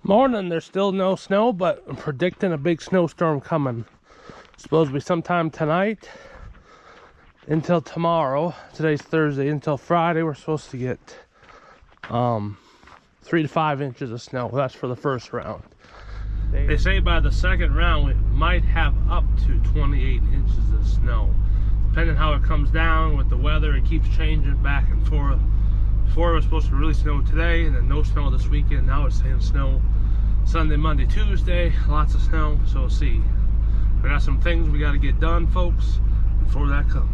Morning, there's still no snow, but I'm predicting a big snowstorm coming. It's supposed to be sometime tonight until tomorrow. Today's Thursday. Until Friday, we're supposed to get 3 to 5 inches of snow. That's for the first round. They say by the second round, we might have up to 28 inches of snow. Depending on how it comes down with the weather, it keeps changing back and forth. Before it was supposed to really snow today, and then no snow this weekend. Now it's saying snow Sunday, Monday, Tuesday. Lots of snow, so we'll see. We got some things we got to get done, folks, before that comes.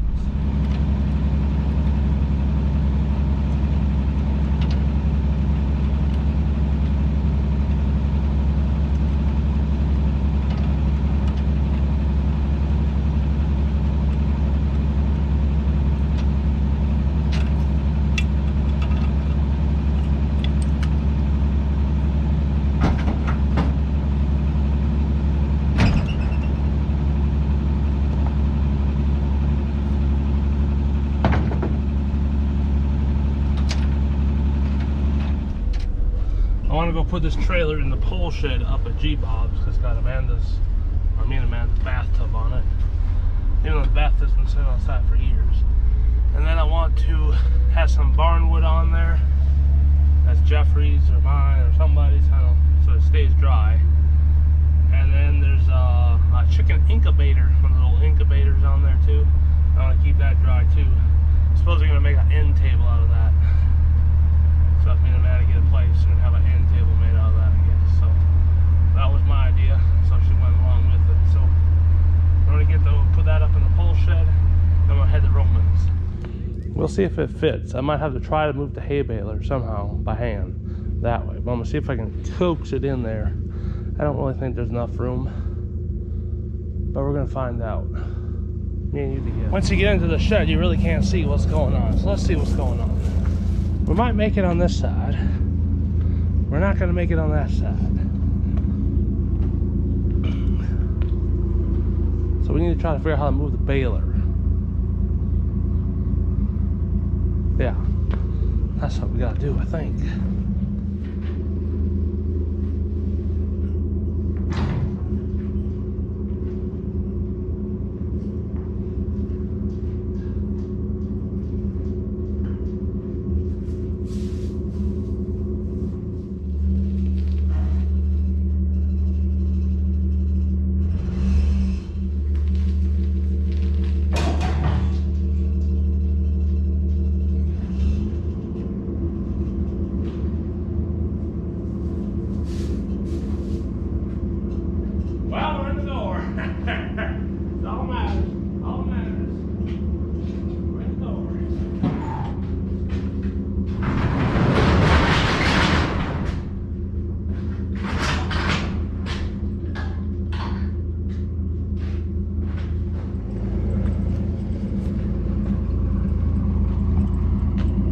I want to go put this trailer in the pole shed up at G-Bob's because it's got me and Amanda's bathtub on it. Even though the bathtub's been sitting outside for years. And then I want to have some barn wood on there. That's Jeffrey's or mine or somebody's, I don't know, so it stays dry. And then there's a chicken incubator, one of the little incubators on there too. I want to keep that dry too. I suppose we're going to make an end table out of that. So if me and Amanda get a place, we're going to have an end table made out of that, I guess. So that was my idea, so she went along with it. So we're going to put that up in the pole shed, then we'll head to Romans. We'll see if it fits. I might have to try to move the hay baler somehow by hand that way. But I'm going to see if I can coax it in there. I don't really think there's enough room, but we're going to find out. Me and you together. Once you get into the shed, you really can't see what's going on. So let's see what's going on. We might make it on this side. We're not going to make it on that side. So we need to try to figure out how to move the baler. Yeah, that's what we got to do, I think.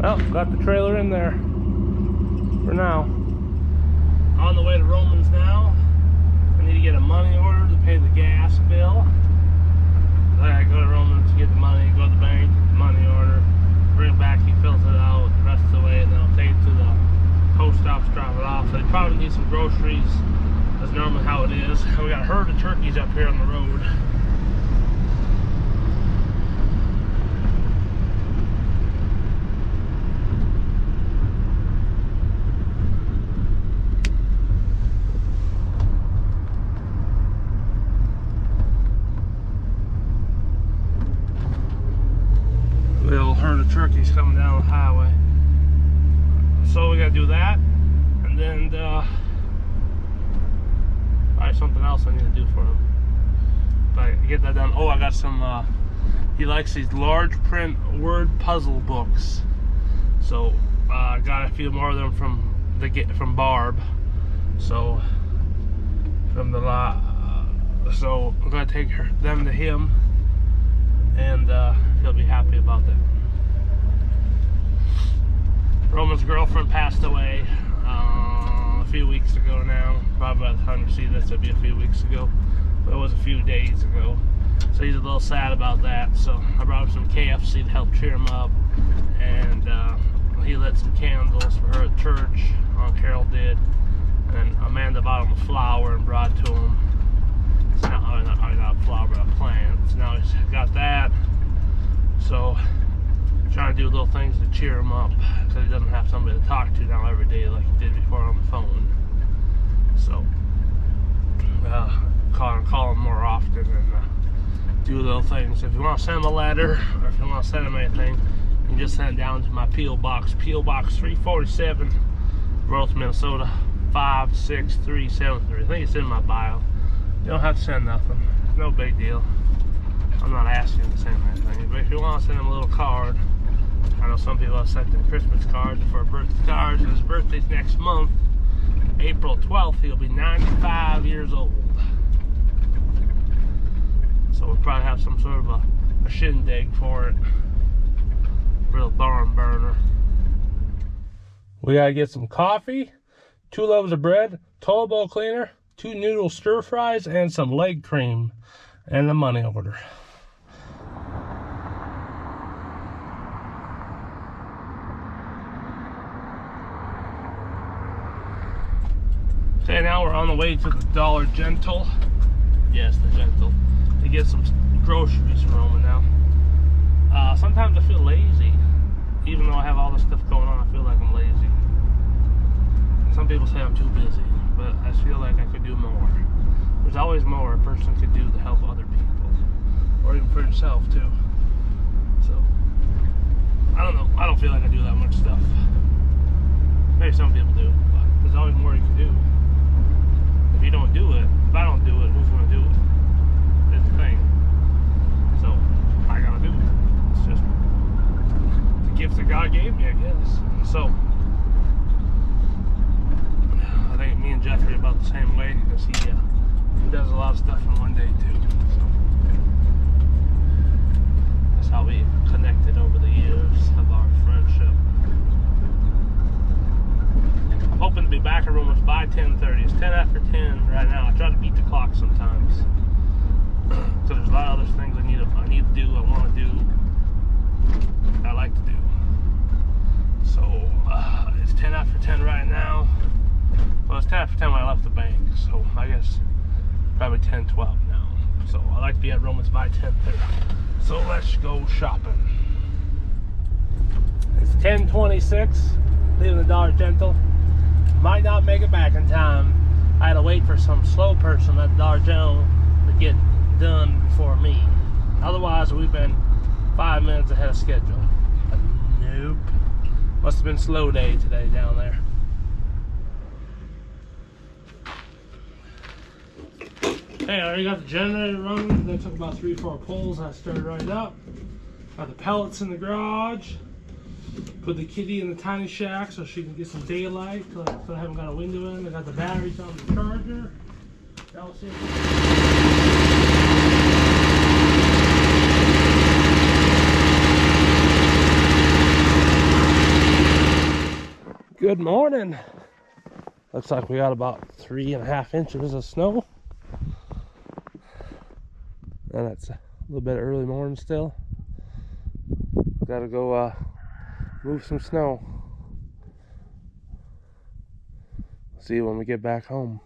Well, got the trailer in there for now. On the way to Romans now. I need to get a money order to pay the gas bill. Then I go to Romans to get the money, go to the bank, get the money order, bring it back, he fills it out the rest of the way, and then I'll take it to the post office, drop it off. They probably need some groceries. That's normally how it is. We got a herd of turkeys up here on the road. Little herd of turkeys coming down the highway. So we gotta do that, and then probably something else I need to do for him. But I get that done. Oh, I got some. He likes these large print word puzzle books, so I got a few more of them from Barb. So from the lot. So I'm gonna take them to him, and he'll be happy about that. Roman's girlfriend passed away a few weeks ago now. Probably by the time you see this, it'll be a few weeks ago. But it was a few days ago. So he's a little sad about that. So I brought him some KFC to help cheer him up. And he lit some candles for her at church. Carol did. And Amanda bought him a flower and brought to him. It's not a flower, but a plant. So now he's got that. So trying to do little things to cheer him up, because he doesn't have somebody to talk to now every day like he did before on the phone. So call him more often and do little things. If you want to send him a letter, or if you want to send him anything, you can just send it down to my P.O. Box, P.O. Box 347, Royalton, Minnesota 56373. I think it's in my bio. You don't have to send nothing. It's no big deal. I'm not asking to send anything. But if you want to send him a little card, I know some people have sent him Christmas cards for birthday cards. His birthday's next month, April 12th. He'll be 95 years old. So we'll probably have some sort of a shindig for it. Real barn burner. We gotta get some coffee, 2 loaves of bread, toilet bowl cleaner, 2 noodle stir fries, and some leg cream, and the money order. Okay, now we're on the way to the Dollar Gentle. Yes, the Gentle. To get some groceries from Roman now. Sometimes I feel lazy. Even though I have all this stuff going on, I feel like I'm lazy. Some people say I'm too busy, but I feel like I could do more. There's always more a person could do to help other people, or even for yourself too. So, I don't know. I don't feel like I do that much stuff. Maybe some people do, but there's always more you can do. If you don't do it, if I don't do it, who's going to do it? It's the thing. So, I gotta do it. It's just the gift that God gave me, I guess. So, I think me and Jeffrey are about the same way, because he does a lot of stuff in one day too. So, that's how we connected over the years of our friendship. I'm hoping to be back in Romans by 10:30. It's 10 after 10 right now. I try to beat the clock sometimes. So there's a lot of other things I need to do, I want to do, I like to do. So it's 10 after 10 right now. Well, it's 10 after 10 when I left the bank, so I guess probably 10:12 now. So I like to be at Romans by 10:30. So let's go shopping. It's 10:26, leaving the Dollar Gentle. Might not make it back in time. I had to wait for some slow person at the Dollar General to get done before me. Otherwise, we've been 5 minutes ahead of schedule. But nope. Must have been slow day today down there. Hey, I already got the generator running. That took about 3 or 4 pulls. I started right up. Got the pellets in the garage. Put the kitty in the tiny shack so she can get some daylight. So I haven't got a window in. I got the batteries on the charger. Now see. Good morning. Looks like we got about 3.5 inches of snow. And that's a little bit early morning still. Gotta go move some snow. See when we get back home.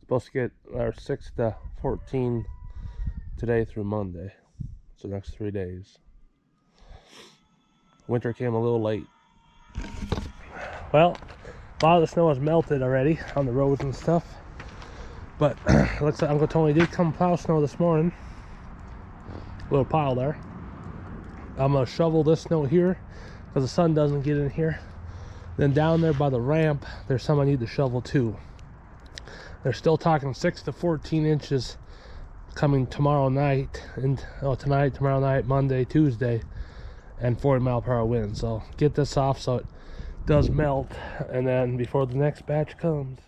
Supposed to get our 6 to 14 today through Monday. So next 3 days. Winter came a little late. Well, a lot of the snow has melted already on the roads and stuff. But looks like Uncle Tony did come plow snow this morning. A little pile there. I'm gonna shovel this snow here because the sun doesn't get in here. Then down there by the ramp, there's some I need to shovel too. They're still talking 6 to 14 inches coming tomorrow night, and tonight, tomorrow night, Monday, Tuesday, and 40-mile-per-hour wind. So get this off so it does melt, and then before the next batch comes.